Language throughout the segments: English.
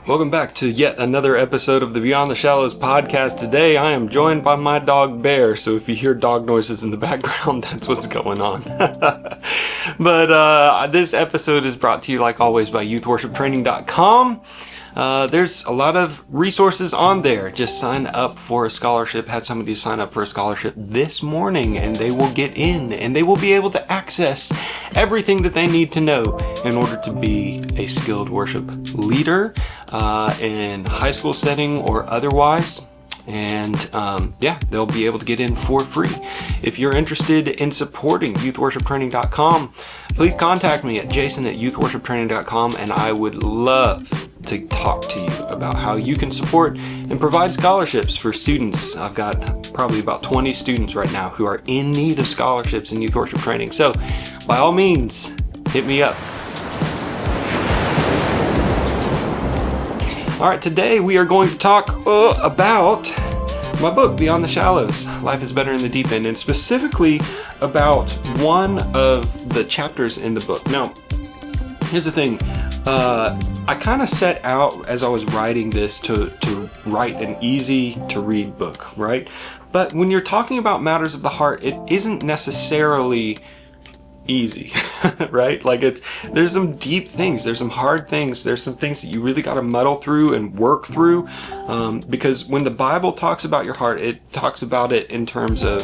Welcome back to yet another episode of the Beyond the Shallows podcast. Today I am joined by my dog Bear, so if you hear dog noises in the background, that's what's going on. But this episode is brought to you, like always, by youthworshiptraining.com. There's a lot of resources on there. Just sign up for a scholarship. Had somebody sign up for a scholarship this morning, and they will get in, and they will be able to access everything that they need to know in order to be a skilled worship leader in high school setting or otherwise. And they'll be able to get in for free. If you're interested in supporting youthworshiptraining.com, please contact me at jason@youthworshiptraining.com, and I would love to talk to you about how you can support and provide scholarships for students. I've got probably about 20 students right now who are in need of scholarships in youth worship training. So by all means, hit me up. All right, today we are going to talk about my book, Beyond the Shallows, Life is Better in the Deep End, and specifically about one of the chapters in the book. Now, here's the thing. I kind of set out as I was writing this to write an easy to read book, right? But when you're talking about matters of the heart, it isn't necessarily easy, right? Like there's some deep things, there's some hard things, there's some things that you really got to muddle through and work through, because when the Bible talks about your heart, it talks about it in terms of,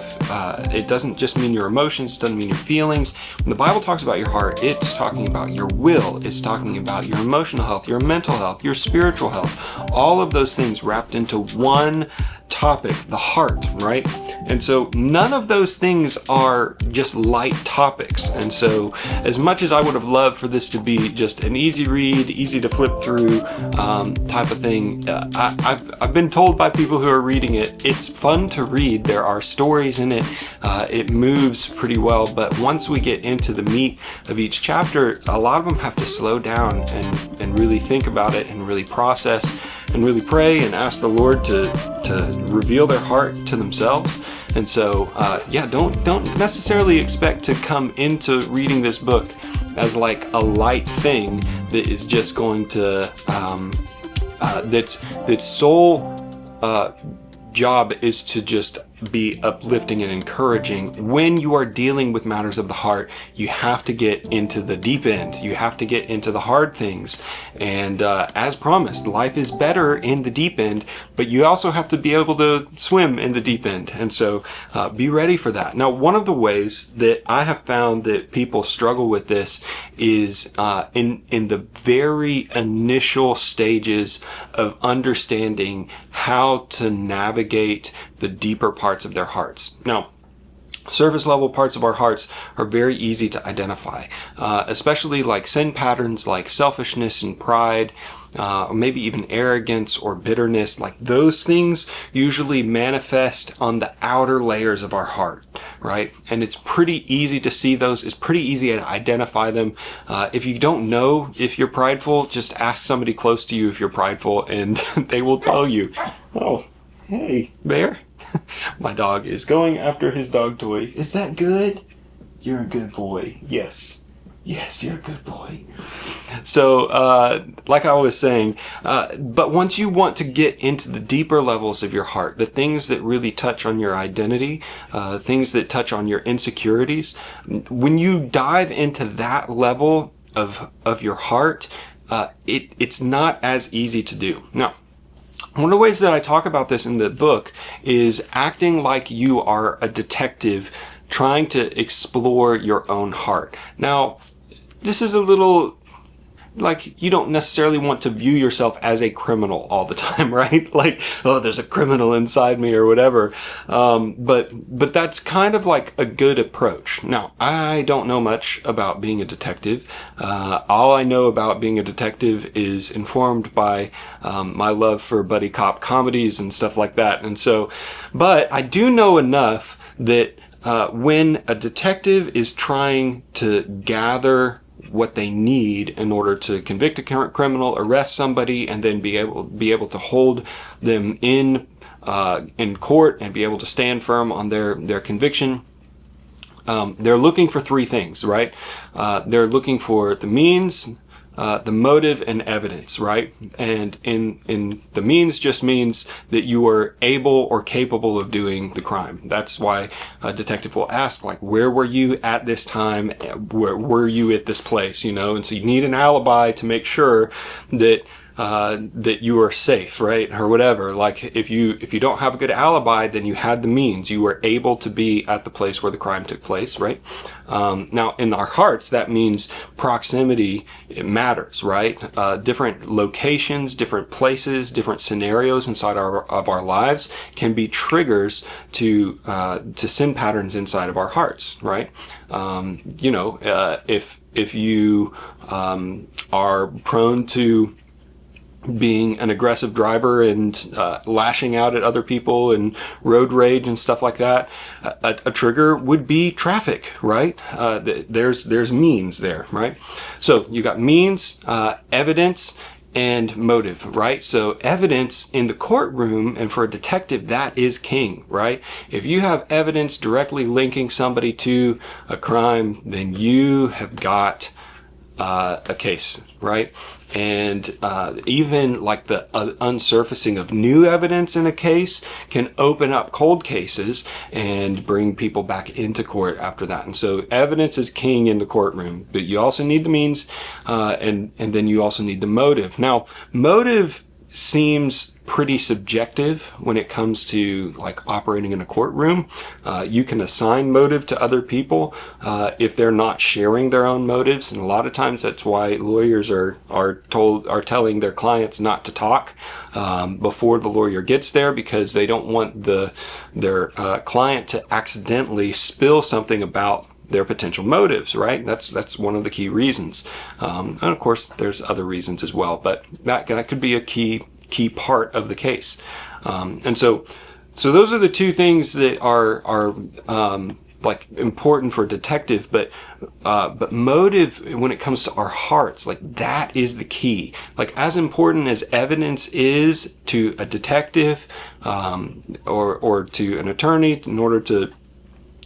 it doesn't just mean your emotions, it doesn't mean your feelings. When the Bible talks about your heart, it's talking about your will, it's talking about your emotional health, your mental health, your spiritual health, all of those things wrapped into one topic, the heart, right? And so none of those things are just light topics. And so as much as I would have loved for this to be just an easy read, easy to flip through type of thing, I've been told by people who are reading it, it's fun to read. There are stories in it. It moves pretty well. But once we get into the meat of each chapter, a lot of them have to slow down and really think about it and really process and really pray and ask the Lord to reveal their heart to themselves. And so, don't necessarily expect to come into reading this book as like a light thing that is just going to, that's sole job is to just be uplifting and encouraging. When you are dealing with matters of the heart, you have to get into the deep end. You have to get into the hard things. And as promised, life is better in the deep end, but you also have to be able to swim in the deep end. And so be ready for that. Now, one of the ways that I have found that people struggle with this is in the very initial stages of understanding how to navigate the deeper parts of their hearts. Now, surface level parts of our hearts are very easy to identify, especially like sin patterns like selfishness and pride, or maybe even arrogance or bitterness. Like those things usually manifest on the outer layers of our heart, right? And it's pretty easy to see those. It's pretty easy to identify them. If you don't know if you're prideful, just ask somebody close to you if you're prideful, and they will tell you. Oh, hey, Bear. My dog is going after his dog toy. Is that good? You're a good boy. Yes. Yes, you're a good boy. So, like I was saying, but once you want to get into the deeper levels of your heart, the things that really touch on your identity, things that touch on your insecurities, when you dive into that level of your heart, it's not as easy to do. Now, one of the ways that I talk about this in the book is acting like you are a detective trying to explore your own heart. Now, this is a little like you don't necessarily want to view yourself as a criminal all the time, right? Like, oh, there's a criminal inside me or whatever. But that's kind of like a good approach. Now, I don't know much about being a detective. All I know about being a detective is informed by my love for buddy cop comedies and stuff like that. And so, but I do know enough that when a detective is trying to gather what they need in order to convict a current criminal, arrest somebody, and then be able to hold them in court and be able to stand firm on their conviction. They're looking for three things, right? They're looking for the means, the motive and evidence, right? And in the means just means that you are able or capable of doing the crime. That's why a detective will ask, like, where were you at this time? Where were you at this place? And so you need an alibi to make sure that that you are safe, right? Or whatever. Like if you don't have a good alibi, then you had the means. You were able to be at the place where the crime took place, right? Now in our hearts, that means proximity. It matters, right? Different locations, different places, different scenarios inside of our lives can be triggers to sin patterns inside of our hearts, right? If you are prone to being an aggressive driver and lashing out at other people and road rage and stuff like that, a trigger would be traffic, right? There's means there, right? So you got means, evidence, and motive, right? So evidence in the courtroom, and for a detective, that is king, right? If you have evidence directly linking somebody to a crime, then you have got a case, right? And even like the unsurfacing of new evidence in a case can open up cold cases and bring people back into court after that. And so evidence is king in the courtroom, but you also need the means, and then you also need the motive. Now, motive seems pretty subjective when it comes to like operating in a courtroom. You can assign motive to other people if they're not sharing their own motives, and a lot of times that's why lawyers are telling their clients not to talk before the lawyer gets there, because they don't want their client to accidentally spill something about their potential motives, right? That's one of the key reasons. And of course, there's other reasons as well, but that could be a key part of the case. And so those are the two things that are like important for a detective, but motive, when it comes to our hearts, like that is the key. Like as important as evidence is to a detective, or to an attorney in order to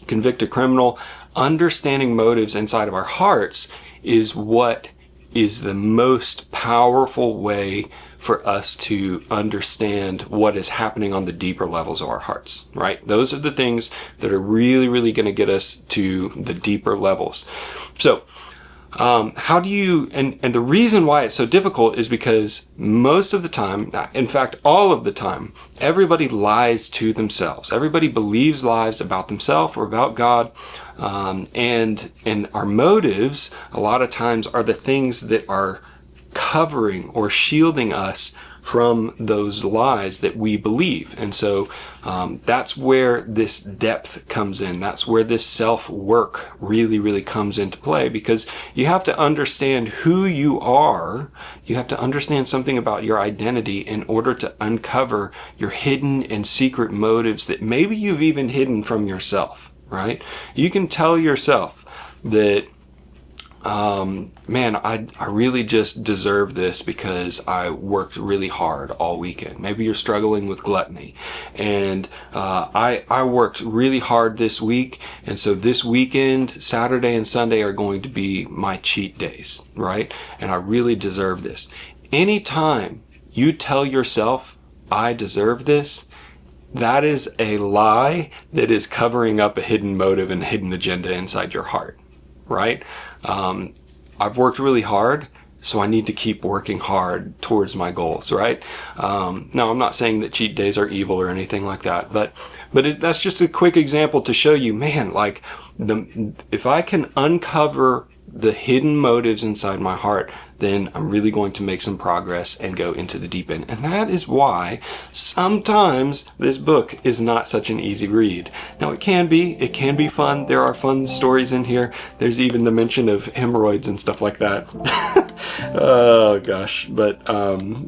convict a criminal, understanding motives inside of our hearts is what is the most powerful way for us to understand what is happening on the deeper levels of our hearts, right? Those are the things that are really, really going to get us to the deeper levels. So, how do you, and the reason why it's so difficult is because most of the time, in fact, all of the time, everybody lies to themselves. Everybody believes lies about themselves or about God. And our motives, a lot of times, are the things that are covering or shielding us from those lies that we believe. And so that's where this depth comes in. That's where this self-work really, really comes into play, because you have to understand who you are. You have to understand something about your identity in order to uncover your hidden and secret motives that maybe you've even hidden from yourself, right? You can tell yourself that man, I really just deserve this because I worked really hard all weekend. Maybe you're struggling with gluttony, and I worked really hard this week, and so this weekend, Saturday and Sunday, are going to be my cheat days, right? And I really deserve this. Anytime you tell yourself, I deserve this, that is a lie that is covering up a hidden motive and hidden agenda inside your heart, right? I've worked really hard, so I need to keep working hard towards my goals, right? Now, I'm not saying that cheat days are evil or anything like that, but that's just a quick example to show you, man, like if I can uncover the hidden motives inside my heart, then I'm really going to make some progress and go into the deep end. And that is why sometimes this book is not such an easy read. Now it can be fun. There are fun stories in here. There's even the mention of hemorrhoids and stuff like that. Oh gosh. But, both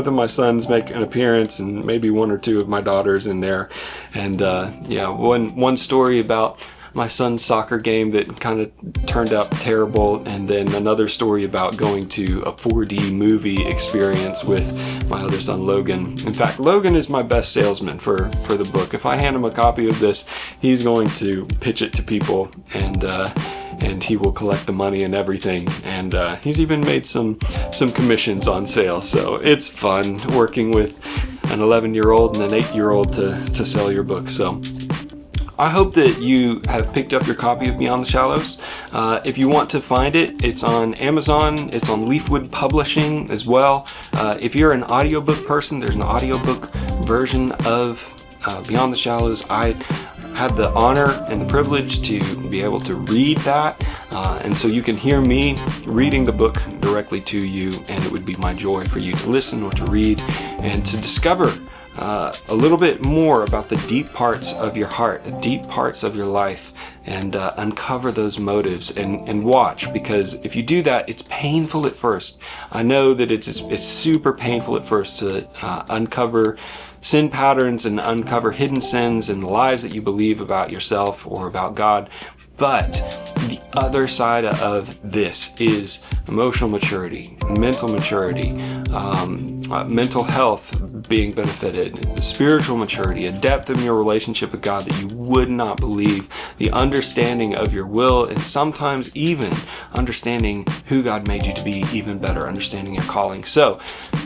of my sons make an appearance, and maybe one or two of my daughters in there. And, one story about my son's soccer game that kind of turned out terrible, and then another story about going to a 4D movie experience with my other son Logan. In fact, Logan is my best salesman for the book. If I hand him a copy of this, he's going to pitch it to people, and and he will collect the money and everything. And he's even made some commissions on sale. So it's fun working with an 11-year-old and an 8-year-old to sell your book. So I hope that you have picked up your copy of Beyond the Shallows. If you want to find it, it's on Amazon. It's on Leafwood Publishing as well. If you're an audiobook person, there's an audiobook version of Beyond the Shallows. I had the honor and the privilege to be able to read that. And so you can hear me reading the book directly to you, and it would be my joy for you to listen or to read and to discover a little bit more about the deep parts of your heart, the deep parts of your life, and uncover those motives and watch, because if you do that, it's painful at first. I know that it's super painful at first to uncover sin patterns and uncover hidden sins and the lies that you believe about yourself or about God. But the other side of this is emotional maturity, mental maturity, mental health being benefited, spiritual maturity, a depth in your relationship with God that you would not believe, the understanding of your will, and sometimes even understanding who God made you to be even better, understanding your calling. So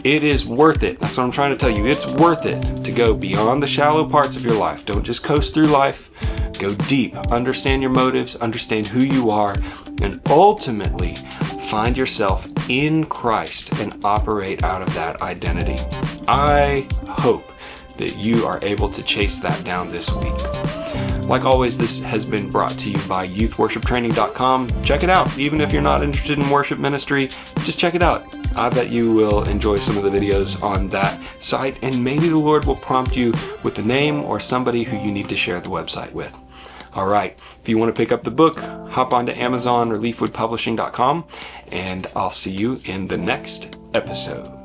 it is worth it. That's what I'm trying to tell you. It's worth it to go beyond the shallow parts of your life. Don't just coast through life. Go deep, understand your motives, understand who you are, and ultimately find yourself in Christ and operate out of that identity. I hope that you are able to chase that down this week. Like always, this has been brought to you by youthworshiptraining.com. Check it out. Even if you're not interested in worship ministry, just check it out. I bet you will enjoy some of the videos on that site, and maybe the Lord will prompt you with a name or somebody who you need to share the website with. All right, if you want to pick up the book, hop onto Amazon or leafwoodpublishing.com, and I'll see you in the next episode.